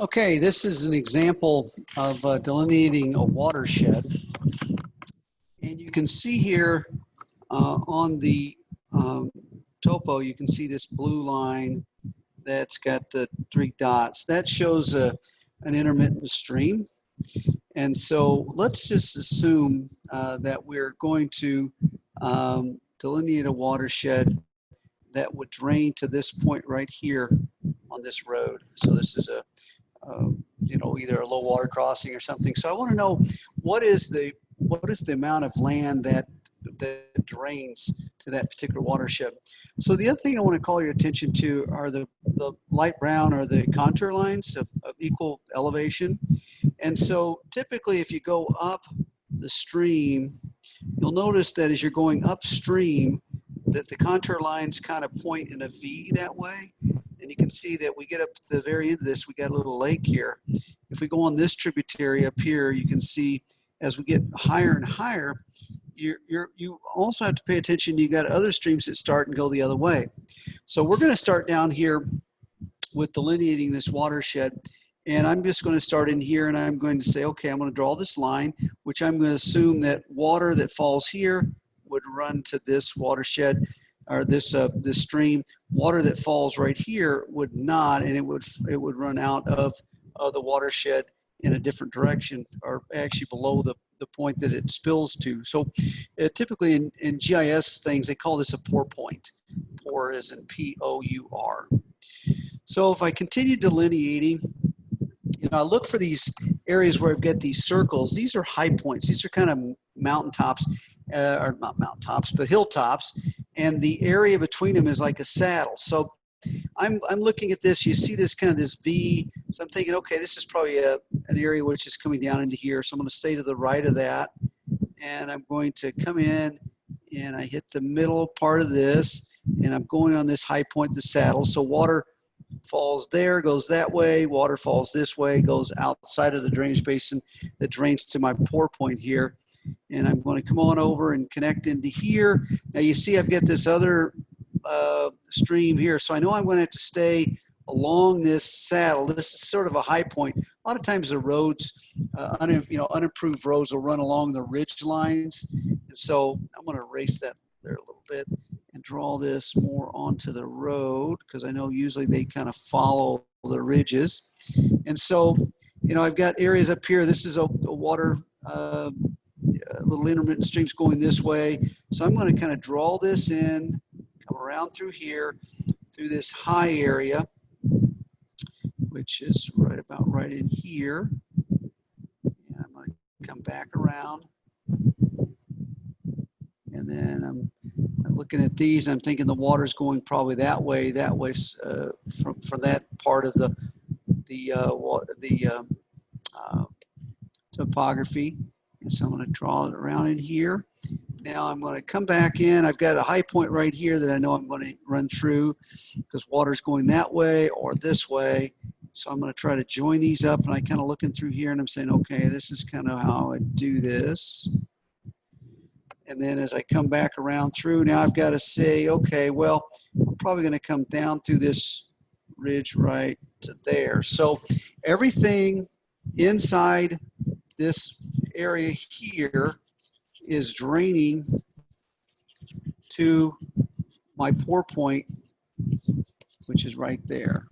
Okay, this is an example of delineating a watershed. And you can see here on the topo, you can see this blue line that's got the 3 dots. That shows an intermittent stream. And so let's just assume that we're going to delineate a watershed that would drain to this point right here on this road. So this is a either a low water crossing or something. So I want to know what is the amount of land that drains to that particular watershed. So the other thing I want to call your attention to are the light brown or the contour lines of equal elevation. And so typically if you go up the stream, you'll notice that as you're going upstream, that the contour lines kind of point in a V that way. And you can see that we get up to the very end of this, we got a little lake here. If we go on this tributary up here, you can see as we get higher and higher, you also have to pay attention. You got other streams that start and go the other way. So we're going to start down here with delineating this watershed. And I'm just going to start in here and I'm going to say, okay, I'm going to draw this line, which I'm going to assume that water that falls here would run to this watershed or this stream. Water that falls right here would not, and it would run out of the watershed in a different direction, or actually below the point that it spills to. So typically in GIS things, they call this a pour point. Pour is in P-O-U-R. So if I continue delineating, I look for these areas where I've got these circles. These are high points. These are kind of mountaintops, or not mountaintops, but hilltops. And the area between them is like a saddle. So I'm looking at this. You see this kind of this V. So I'm thinking, okay, this is probably an area which is coming down into here. So I'm going to stay to the right of that. And I'm going to come in and I hit the middle part of this. And I'm going on this high point, the saddle. So water falls there, goes that way, water falls this way, goes outside of the drainage basin that drains to my pour point here. And I'm going to come on over and connect into here. Now you see I've got this other stream here. So I know I'm going to have to stay along this saddle. This is sort of a high point. A lot of times the roads, unimproved roads will run along the ridge lines. And so I'm going to erase that there a little bit and draw this more onto the road because I know usually they kind of follow the ridges. And so, I've got areas up here. This is a water, little intermittent streams going this way. So I'm going to kind of draw this in, come around through here, through this high area, which is right in here. And I'm going to come back around. And then I'm looking at these. I'm thinking the water's going probably that way from that part of the topography. And so I'm going to draw it around in here. Now I'm going to come back in. I've got a high point right here that I know I'm going to run through because water's going that way or this way. So I'm going to try to join these up, and I kind of looking through here and I'm saying, okay, this is kind of how I do this. And then as I come back around through, now I've got to say, okay, well, I'm probably going to come down through this ridge right to there. So everything inside this area here is draining to my pour point, which is right there.